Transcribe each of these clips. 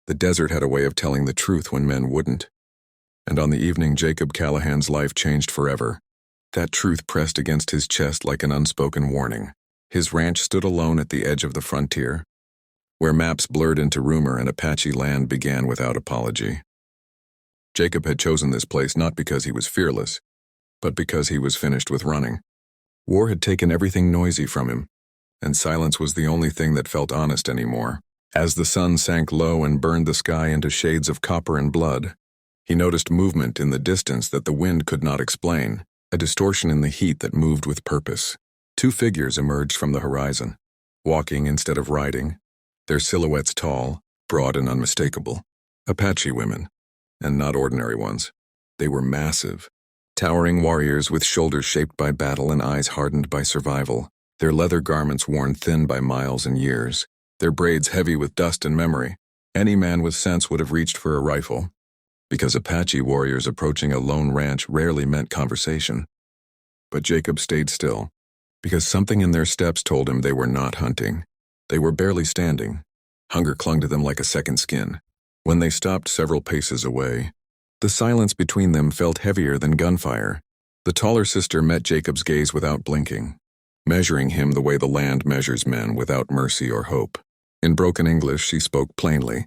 The desert had a way of telling the truth when men wouldn't. And on the evening Jacob Callahan's life changed forever, that truth pressed against his chest like an unspoken warning. His ranch stood alone at the edge of the frontier, where maps blurred into rumor and Apache land began without apology. Jacob had chosen this place not because he was fearless, but because he was finished with running. War had taken everything noisy from him, and silence was the only thing that felt honest anymore. As the sun sank low and burned the sky into shades of copper and blood, he noticed movement in the distance that the wind could not explain, a distortion in the heat that moved with purpose. Two figures emerged from the horizon, walking instead of riding, their silhouettes tall, broad and unmistakable. Apache women, and not ordinary ones. They were massive, towering warriors with shoulders shaped by battle and eyes hardened by survival, their leather garments worn thin by miles and years, their braids heavy with dust and memory. Any man with sense would have reached for a rifle, because Apache warriors approaching a lone ranch rarely meant conversation. But Jacob stayed still, because something in their steps told him they were not hunting. They were barely standing. Hunger clung to them like a second skin. When they stopped several paces away, the silence between them felt heavier than gunfire. The taller sister met Jacob's gaze without blinking, measuring him the way the land measures men, without mercy or hope. In broken English, she spoke plainly,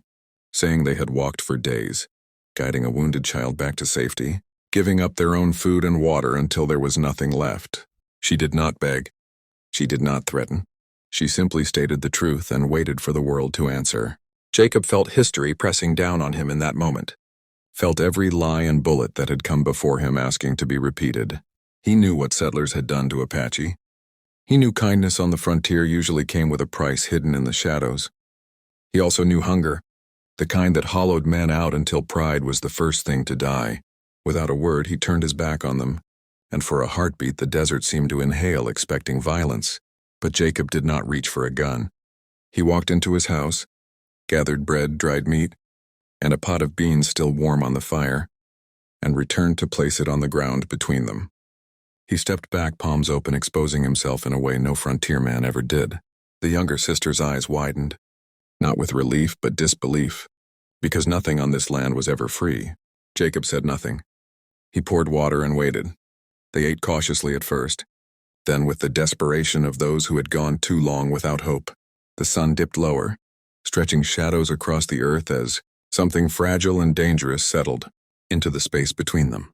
saying they had walked for days, guiding a wounded child back to safety, giving up their own food and water until there was nothing left. She did not beg. She did not threaten. She simply stated the truth and waited for the world to answer. Jacob felt history pressing down on him in that moment, felt every lie and bullet that had come before him asking to be repeated. He knew what settlers had done to Apache. He knew kindness on the frontier usually came with a price hidden in the shadows. He also knew hunger, the kind that hollowed men out until pride was the first thing to die. Without a word, he turned his back on them, and for a heartbeat the desert seemed to inhale, expecting violence. But Jacob did not reach for a gun. He walked into his house, gathered bread, dried meat, and a pot of beans still warm on the fire, and returned to place it on the ground between them. He stepped back, palms open, exposing himself in a way no frontier man ever did. The younger sister's eyes widened, not with relief but disbelief, because nothing on this land was ever free. Jacob said nothing. He poured water and waited. They ate cautiously at first, then with the desperation of those who had gone too long without hope. The sun dipped lower, stretching shadows across the earth as something fragile and dangerous settled into the space between them.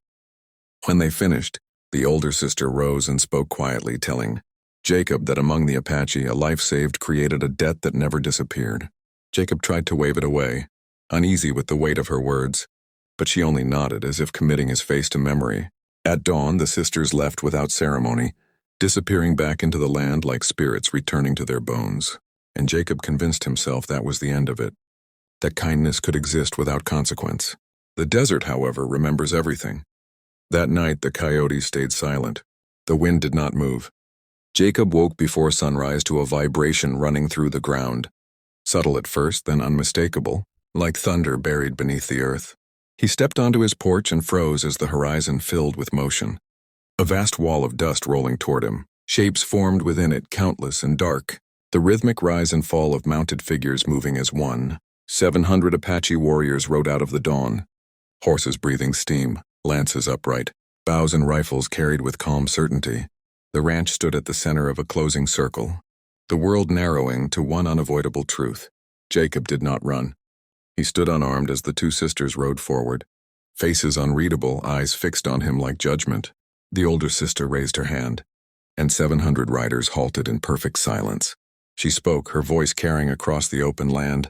When they finished, the older sister rose and spoke quietly, telling Jacob that among the Apache, a life saved created a debt that never disappeared. Jacob tried to wave it away, uneasy with the weight of her words, but she only nodded as if committing his face to memory. At dawn, the sisters left without ceremony, disappearing back into the land like spirits returning to their bones. And Jacob convinced himself that was the end of it, that kindness could exist without consequence. The desert, however, remembers everything. That night, the coyotes stayed silent. The wind did not move. Jacob woke before sunrise to a vibration running through the ground, subtle at first, then unmistakable, like thunder buried beneath the earth. He stepped onto his porch and froze as the horizon filled with motion. A vast wall of dust rolling toward him, shapes formed within it, countless and dark, the rhythmic rise and fall of mounted figures moving as one. 700 Apache warriors rode out of the dawn, horses breathing steam, lances upright, bows and rifles carried with calm certainty. The ranch stood at the center of a closing circle, the world narrowing to one unavoidable truth. Jacob did not run. He stood unarmed as the two sisters rode forward, faces unreadable, eyes fixed on him like judgment. The older sister raised her hand, and 700 riders halted in perfect silence. She spoke, her voice carrying across the open land,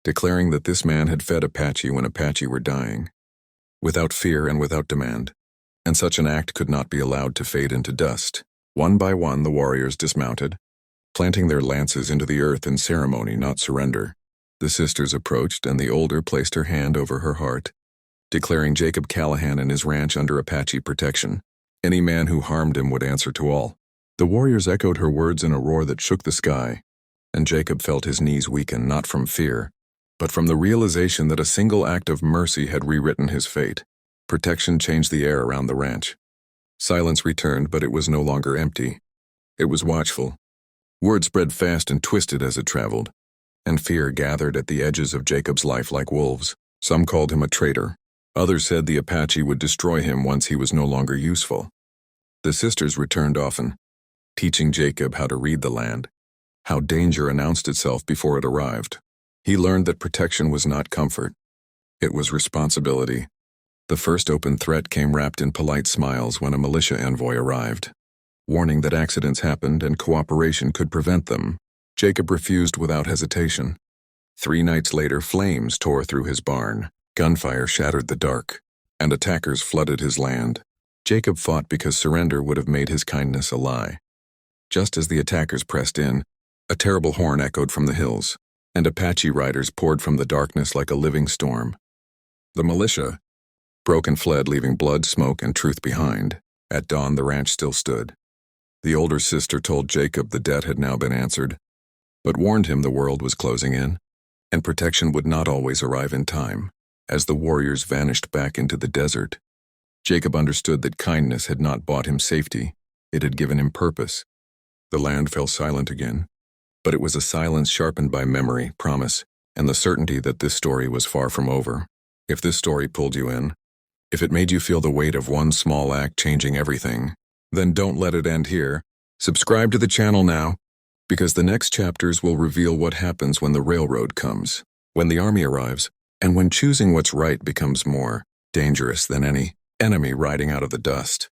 declaring that this man had fed Apache when Apache were dying, without fear and without demand, and such an act could not be allowed to fade into dust. One by one, the warriors dismounted, planting their lances into the earth in ceremony, not surrender. The sisters approached, and the older placed her hand over her heart, declaring Jacob Callahan and his ranch under Apache protection. Any man who harmed him would answer to all. The warriors echoed her words in a roar that shook the sky, and Jacob felt his knees weaken, not from fear, but from the realization that a single act of mercy had rewritten his fate. Protection changed the air around the ranch. Silence returned, but it was no longer empty. It was watchful. Word spread fast and twisted as it traveled. and fear gathered at the edges of Jacob's life like wolves. Some called him a traitor. Others said the Apache would destroy him once he was no longer useful. The sisters returned often, teaching Jacob how to read the land, how danger announced itself before it arrived. He learned that protection was not comfort. It was responsibility. The first open threat came wrapped in polite smiles when a militia envoy arrived, warning that accidents happened and cooperation could prevent them. Jacob refused without hesitation. 3 nights later, flames tore through his barn, gunfire shattered the dark, and attackers flooded his land. Jacob fought because surrender would have made his kindness a lie. Just as the attackers pressed in, a terrible horn echoed from the hills, and Apache riders poured from the darkness like a living storm. The militia broke and fled, leaving blood, smoke, and truth behind. At dawn, the ranch still stood. The older sister told Jacob the debt had now been answered, but warned him the world was closing in, and protection would not always arrive in time. As the warriors vanished back into the desert, Jacob understood that kindness had not bought him safety, it had given him purpose. The land fell silent again, but it was a silence sharpened by memory, promise, and the certainty that this story was far from over. If this story pulled you in, if it made you feel the weight of one small act changing everything, then don't let it end here. Subscribe to the channel now, because the next chapters will reveal what happens when the railroad comes, when the army arrives, and when choosing what's right becomes more dangerous than any enemy riding out of the dust.